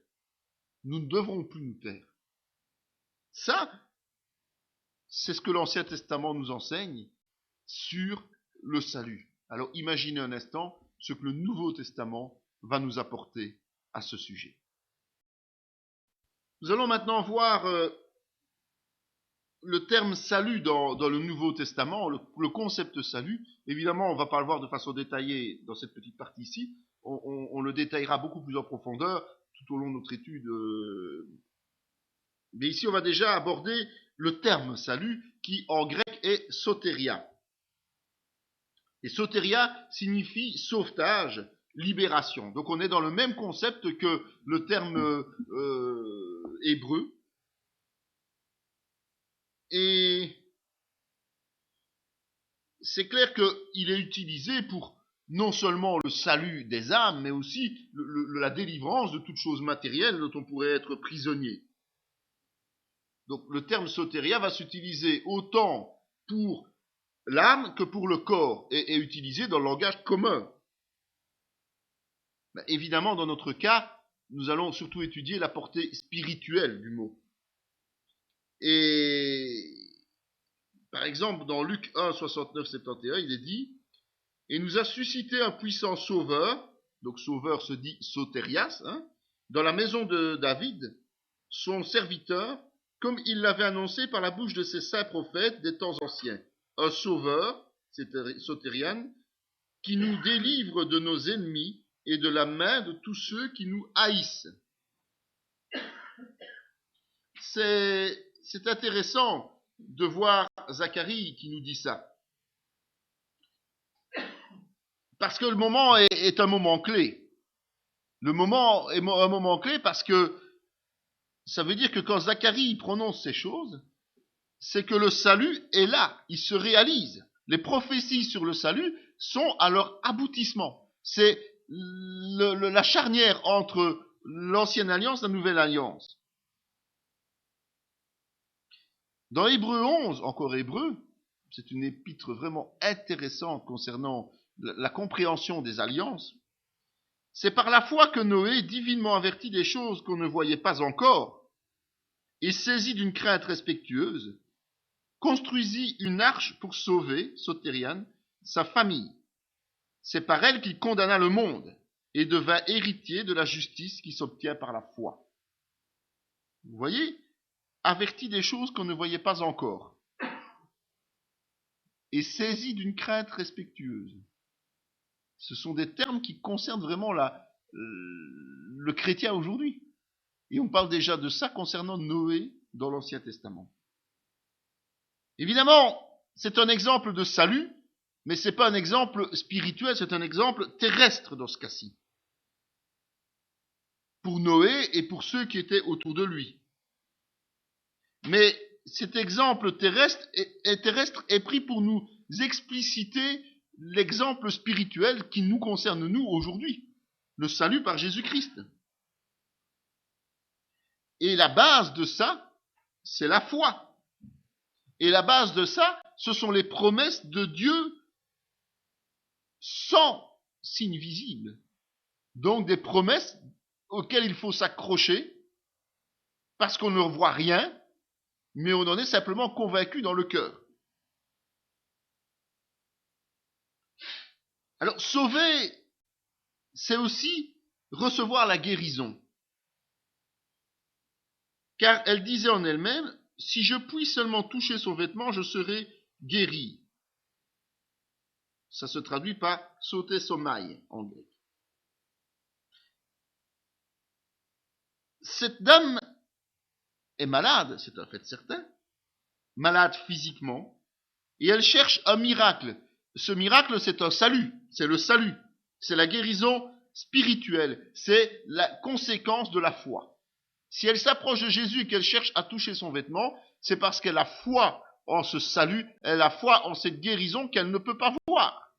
Nous ne devrons plus nous taire. Ça, c'est ce que l'Ancien Testament nous enseigne sur le salut. Alors imaginez un instant ce que le Nouveau Testament va nous apporter à ce sujet. Nous allons maintenant voir le terme salut dans le Nouveau Testament, le concept salut. Évidemment, on ne va pas le voir de façon détaillée dans cette petite partie ici. On le détaillera beaucoup plus en profondeur tout au long de notre étude. Mais ici, on va déjà aborder le terme salut qui en grec est soteria. Et soteria signifie sauvetage, libération. Donc on est dans le même concept que le terme hébreu. Et c'est clair qu'il est utilisé pour non seulement le salut des âmes, mais aussi la délivrance de toute chose matérielle dont on pourrait être prisonnier. Donc le terme soteria va s'utiliser autant pour l'âme que pour le corps et est utilisé dans le langage commun. Mais évidemment, dans notre cas, nous allons surtout étudier la portée spirituelle du mot. Et par exemple, dans Luc 1, 69, 71, il est dit « Et nous a suscité un puissant sauveur », donc sauveur se dit soterias, dans la maison de David, son serviteur, comme il l'avait annoncé par la bouche de ses saints prophètes des temps anciens. Un sauveur, sotérian, qui nous délivre de nos ennemis et de la main de tous ceux qui nous haïssent. C'est intéressant de voir Zacharie qui nous dit ça. Parce que le moment est un moment clé. Le moment est un moment clé parce que ça veut dire que quand Zacharie prononce ces choses, c'est que le salut est là, il se réalise. Les prophéties sur le salut sont à leur aboutissement. C'est la charnière entre l'ancienne alliance et la nouvelle alliance. Dans Hébreux 11, encore Hébreux, c'est une épître vraiment intéressante concernant la compréhension des alliances. C'est par la foi que Noé, divinement averti des choses qu'on ne voyait pas encore, et saisi d'une crainte respectueuse, construisit une arche pour sauver, Sotériane, sa famille. C'est par elle qu'il condamna le monde et devint héritier de la justice qui s'obtient par la foi. Vous voyez, averti des choses qu'on ne voyait pas encore et saisi d'une crainte respectueuse. Ce sont des termes qui concernent vraiment le chrétien aujourd'hui. Et on parle déjà de ça concernant Noé dans l'Ancien Testament. Évidemment, c'est un exemple de salut, mais ce n'est pas un exemple spirituel, c'est un exemple terrestre dans ce cas-ci. Pour Noé et pour ceux qui étaient autour de lui. Mais cet exemple terrestre est pris pour nous expliciter l'exemple spirituel qui nous concerne nous aujourd'hui, le salut par Jésus-Christ. Et la base de ça, c'est la foi. Et la base de ça, ce sont les promesses de Dieu sans signe visible. Donc des promesses auxquelles il faut s'accrocher parce qu'on ne voit rien, mais on en est simplement convaincu dans le cœur. Alors, sauver, c'est aussi recevoir la guérison. Car elle disait en elle-même, si je puis seulement toucher son vêtement, je serai guéri. Ça se traduit par sauter sommeil en grec. Cette dame est malade, c'est un fait certain, malade physiquement, et elle cherche un miracle. Ce miracle, c'est un salut, c'est le salut, c'est la guérison spirituelle, c'est la conséquence de la foi. Si elle s'approche de Jésus et qu'elle cherche à toucher son vêtement, c'est parce qu'elle a foi en ce salut, elle a foi en cette guérison qu'elle ne peut pas voir,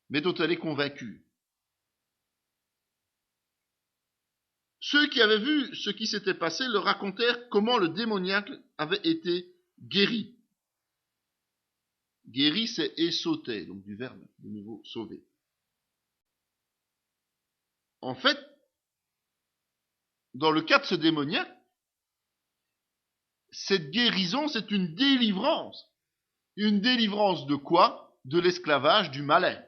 mais dont elle est convaincue. Ceux qui avaient vu ce qui s'était passé leur racontèrent comment le démoniaque avait été guéri. Guéri, c'est esauté, donc du verbe, de nouveau, sauver. En fait, dans le cas de ce démoniaque, cette guérison, c'est une délivrance. Une délivrance de quoi? De l'esclavage du malin.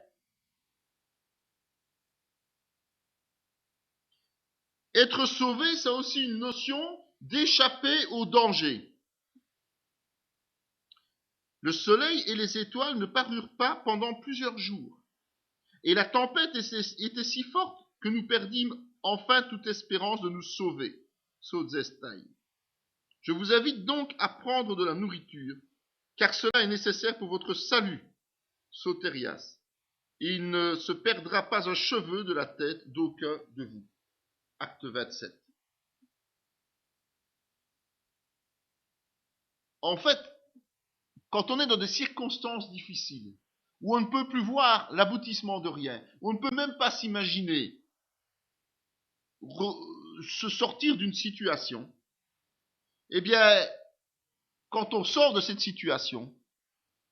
Être sauvé, c'est aussi une notion d'échapper au danger. Le soleil et les étoiles ne parurent pas pendant plusieurs jours. Et la tempête était si forte que nous perdîmes enfin toute espérance de nous sauver. Sodzestai. Je vous invite donc à prendre de la nourriture, car cela est nécessaire pour votre salut. Sotérias. Il ne se perdra pas un cheveu de la tête d'aucun de vous. Acte 27. En fait, quand on est dans des circonstances difficiles, où on ne peut plus voir l'aboutissement de rien, où on ne peut même pas s'imaginer se sortir d'une situation, eh bien, quand on sort de cette situation,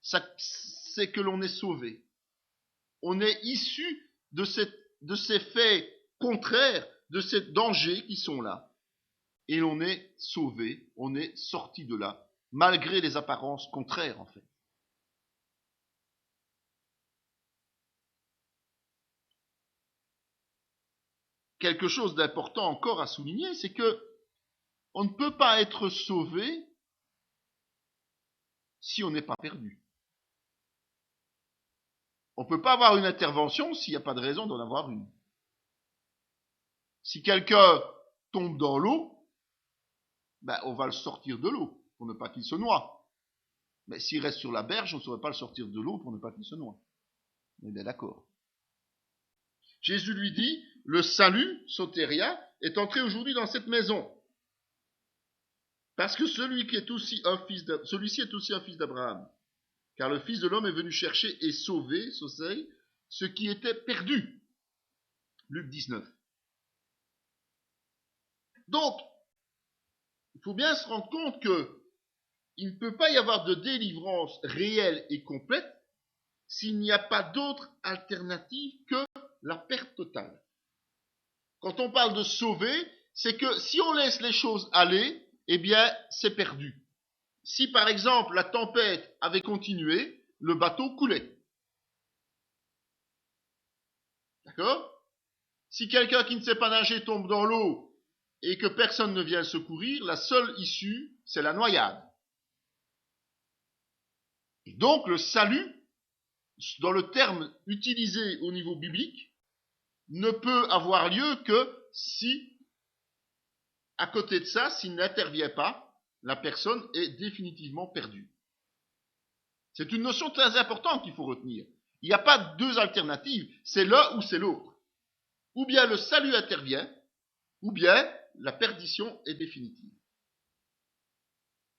c'est que l'on est sauvé. On est issu de ces faits contraires, de ces dangers qui sont là. Et l'on est sauvé, on est sorti de là, malgré les apparences contraires en fait. Quelque chose d'important encore à souligner, c'est que on ne peut pas être sauvé si on n'est pas perdu. On ne peut pas avoir une intervention s'il n'y a pas de raison d'en avoir une. Si quelqu'un tombe dans l'eau, ben on va le sortir de l'eau pour ne pas qu'il se noie. Mais s'il reste sur la berge, on ne saurait pas le sortir de l'eau pour ne pas qu'il se noie. On est bien d'accord. Jésus lui dit, le salut, sotéria, est entré aujourd'hui dans cette maison. Parce que celui-ci est aussi un fils d'Abraham. Car le Fils de l'homme est venu chercher et sauver, Sosei, ce qui était perdu. Luc 19. Donc, il faut bien se rendre compte que il ne peut pas y avoir de délivrance réelle et complète s'il n'y a pas d'autre alternative que la perte totale. Quand on parle de sauver, c'est que si on laisse les choses aller, eh bien, c'est perdu. Si par exemple la tempête avait continué, le bateau coulait. D'accord? Si quelqu'un qui ne sait pas nager tombe dans l'eau et que personne ne vient le secourir, la seule issue, c'est la noyade. Et donc le salut, dans le terme utilisé au niveau biblique, ne peut avoir lieu que si, à côté de ça, s'il n'intervient pas, la personne est définitivement perdue. C'est une notion très importante qu'il faut retenir. Il n'y a pas deux alternatives, c'est l'un ou c'est l'autre. Ou bien le salut intervient, ou bien la perdition est définitive.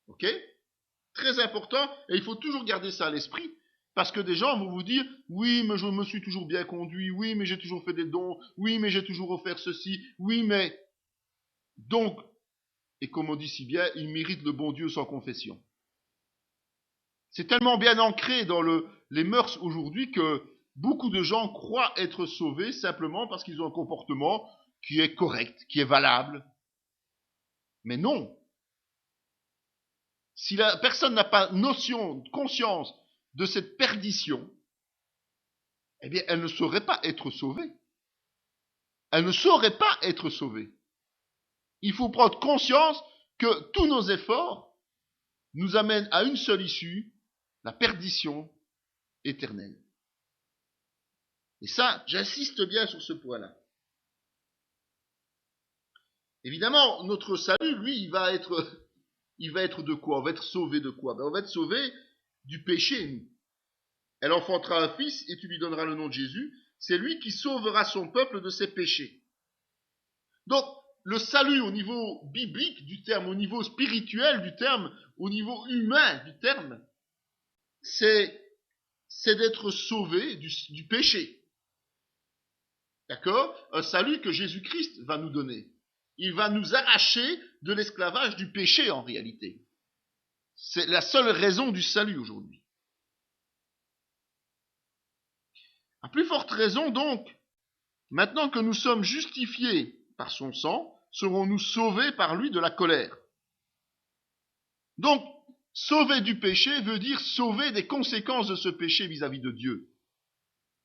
Ok? Très important, et il faut toujours garder ça à l'esprit, parce que des gens vont vous dire, oui, mais je me suis toujours bien conduit, oui, mais j'ai toujours fait des dons, oui, mais j'ai toujours offert ceci, oui, mais... Donc, et comme on dit si bien, il mérite le bon Dieu sans confession. C'est tellement bien ancré dans les mœurs aujourd'hui que beaucoup de gens croient être sauvés simplement parce qu'ils ont un comportement qui est correct, qui est valable. Mais non. Si la personne n'a pas notion, conscience de cette perdition, eh bien, elle ne saurait pas être sauvée. Elle ne saurait pas être sauvée. Il faut prendre conscience que tous nos efforts nous amènent à une seule issue, la perdition éternelle. Et ça, j'insiste bien sur ce point-là. Évidemment, notre salut, lui, il va être de quoi? On va être sauvé de quoi? On va être sauvé du péché, nous. Elle enfantera un fils et tu lui donneras le nom de Jésus. C'est lui qui sauvera son peuple de ses péchés. Donc, le salut au niveau biblique du terme, au niveau spirituel du terme, au niveau humain du terme, c'est d'être sauvé du péché. D'accord? Un salut que Jésus-Christ va nous donner. Il va nous arracher de l'esclavage du péché en réalité. C'est la seule raison du salut aujourd'hui. À plus forte raison donc, maintenant que nous sommes justifiés par son sang, serons-nous sauvés par lui de la colère. Donc, sauver du péché veut dire sauver des conséquences de ce péché vis-à-vis de Dieu.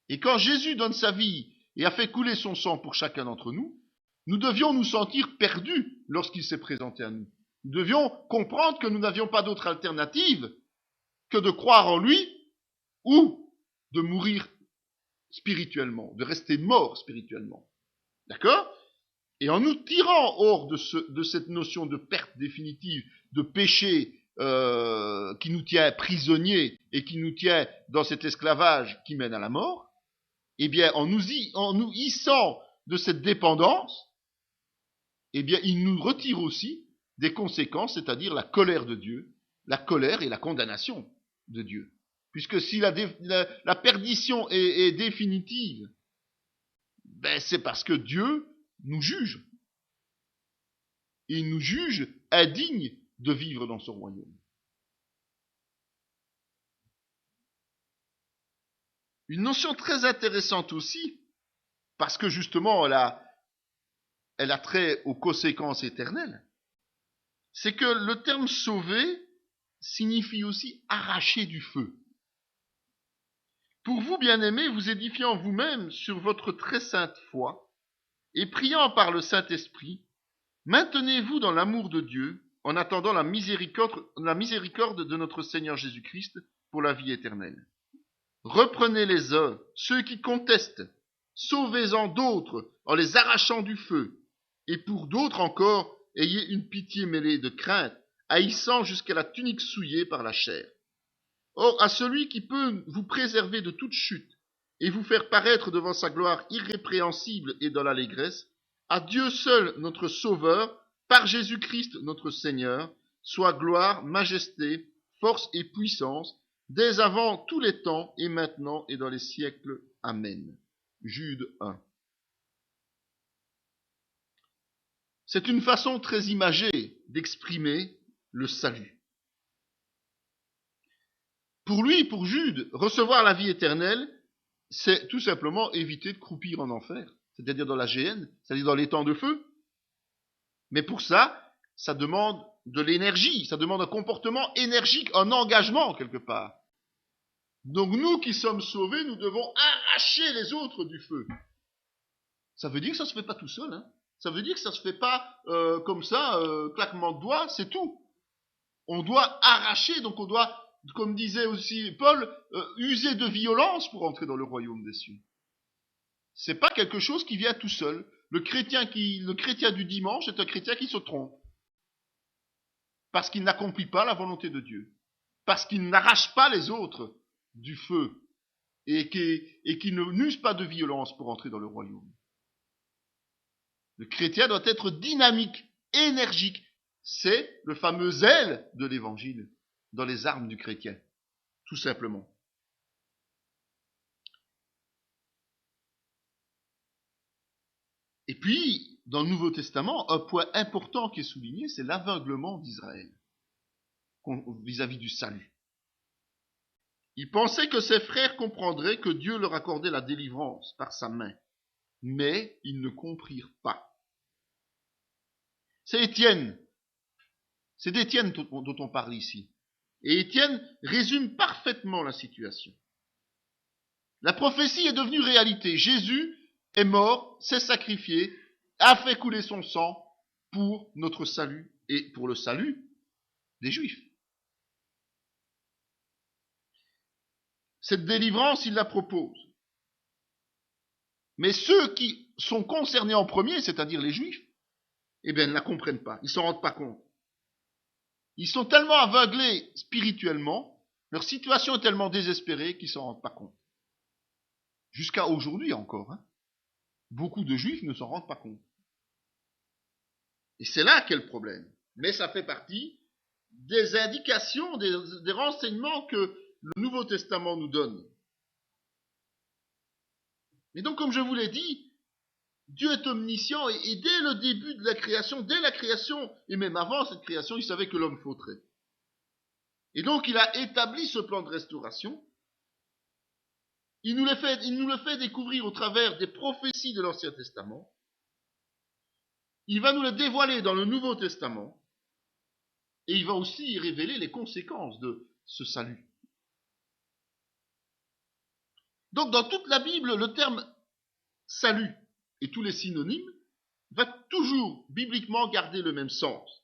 Et quand Jésus donne sa vie et a fait couler son sang pour chacun d'entre nous, nous devions nous sentir perdus lorsqu'il s'est présenté à nous. Nous devions comprendre que nous n'avions pas d'autre alternative que de croire en lui ou de mourir spirituellement, de rester mort spirituellement. D'accord? Et en nous tirant hors de cette notion de perte définitive, de péché qui nous tient prisonniers et qui nous tient dans cet esclavage qui mène à la mort, eh bien, en nous hissant de cette dépendance, eh bien, il nous retire aussi des conséquences, c'est-à-dire la colère de Dieu, la colère et la condamnation de Dieu. Puisque si la perdition est définitive, ben c'est parce que Dieu nous juge. Et il nous juge indignes de vivre dans son royaume. Une notion très intéressante aussi, parce que justement elle a trait aux conséquences éternelles, c'est que le terme sauver signifie aussi arracher du feu. Pour vous, bien-aimés, vous édifiant vous-même sur votre très sainte foi et priant par le Saint-Esprit, maintenez-vous dans l'amour de Dieu en attendant la miséricorde de notre Seigneur Jésus-Christ pour la vie éternelle. Reprenez les uns, ceux qui contestent, sauvez-en d'autres en les arrachant du feu, et pour d'autres encore, ayez une pitié mêlée de crainte, haïssant jusqu'à la tunique souillée par la chair. Or, à celui qui peut vous préserver de toute chute et vous faire paraître devant sa gloire irrépréhensible et dans l'allégresse, à Dieu seul notre Sauveur, par Jésus-Christ notre Seigneur, soit gloire, majesté, force et puissance, dès avant tous les temps et maintenant et dans les siècles. Amen. Jude 1. C'est une façon très imagée d'exprimer le salut. Pour lui, pour Jude, recevoir la vie éternelle, c'est tout simplement éviter de croupir en enfer, c'est-à-dire dans la géhenne, c'est-à-dire dans l'étang de feu. Mais pour ça, ça demande de l'énergie, ça demande un comportement énergique, un engagement quelque part. Donc nous qui sommes sauvés, nous devons arracher les autres du feu. Ça veut dire que ça ne se fait pas tout seul. Hein. Ça veut dire que ça ne se fait pas comme ça, claquement de doigts, c'est tout. On doit arracher, donc on doit, comme disait aussi Paul, user de violence pour entrer dans le royaume des cieux. C'est pas quelque chose qui vient tout seul. Le chrétien du dimanche est un chrétien qui se trompe. Parce qu'il n'accomplit pas la volonté de Dieu. Parce qu'il n'arrache pas les autres du feu. Et qui n'use pas de violence pour entrer dans le royaume. Le chrétien doit être dynamique, énergique. C'est le fameux zèle de l'évangile dans les armes du chrétien. Tout simplement. Et puis, dans le Nouveau Testament, un point important qui est souligné, c'est l'aveuglement d'Israël vis-à-vis du salut. Il pensait que ses frères comprendraient que Dieu leur accordait la délivrance par sa main, mais ils ne comprirent pas. C'est Étienne. C'est d'Étienne dont on parle ici. Et Étienne résume parfaitement la situation. La prophétie est devenue réalité. Jésus est mort, s'est sacrifié, a fait couler son sang pour notre salut et pour le salut des Juifs. Cette délivrance, il la propose. Mais ceux qui sont concernés en premier, c'est-à-dire les Juifs, eh bien, ils ne la comprennent pas, ils ne s'en rendent pas compte. Ils sont tellement aveuglés spirituellement, leur situation est tellement désespérée qu'ils ne s'en rendent pas compte. Jusqu'à aujourd'hui encore, hein. Beaucoup de Juifs ne s'en rendent pas compte. Et c'est là qu'est le problème. Mais ça fait partie des indications, des renseignements que le Nouveau Testament nous donne. Et donc, comme je vous l'ai dit, Dieu est omniscient et dès le début de la création, et même avant cette création, il savait que l'homme fauterait. Et donc, il a établi ce plan de restauration. Il nous le fait découvrir au travers des prophéties de l'Ancien Testament. Il va nous le dévoiler dans le Nouveau Testament. Et il va aussi y révéler les conséquences de ce salut. Donc, dans toute la Bible, le terme salut et tous les synonymes va toujours bibliquement garder le même sens,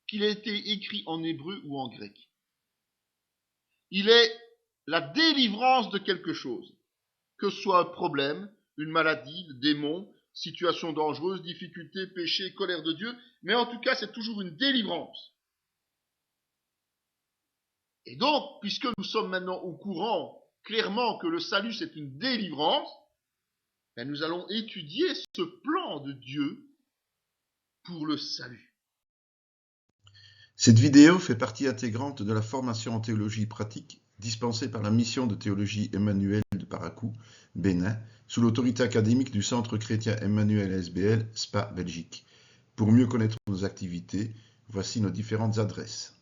qu'il ait été écrit en hébreu ou en grec. Il est la délivrance de quelque chose, que ce soit un problème, une maladie, le démon, situation dangereuse, difficulté, péché, colère de Dieu, mais en tout cas, c'est toujours une délivrance. Et donc, puisque nous sommes maintenant au courant clairement que le salut, c'est une délivrance, ben nous allons étudier ce plan de Dieu pour le salut. Cette vidéo fait partie intégrante de la formation en théologie pratique dispensée par la mission de théologie Emmanuel de Paracou, Bénin, sous l'autorité académique du Centre chrétien Emmanuel SBL, Spa, Belgique. Pour mieux connaître nos activités, voici nos différentes adresses.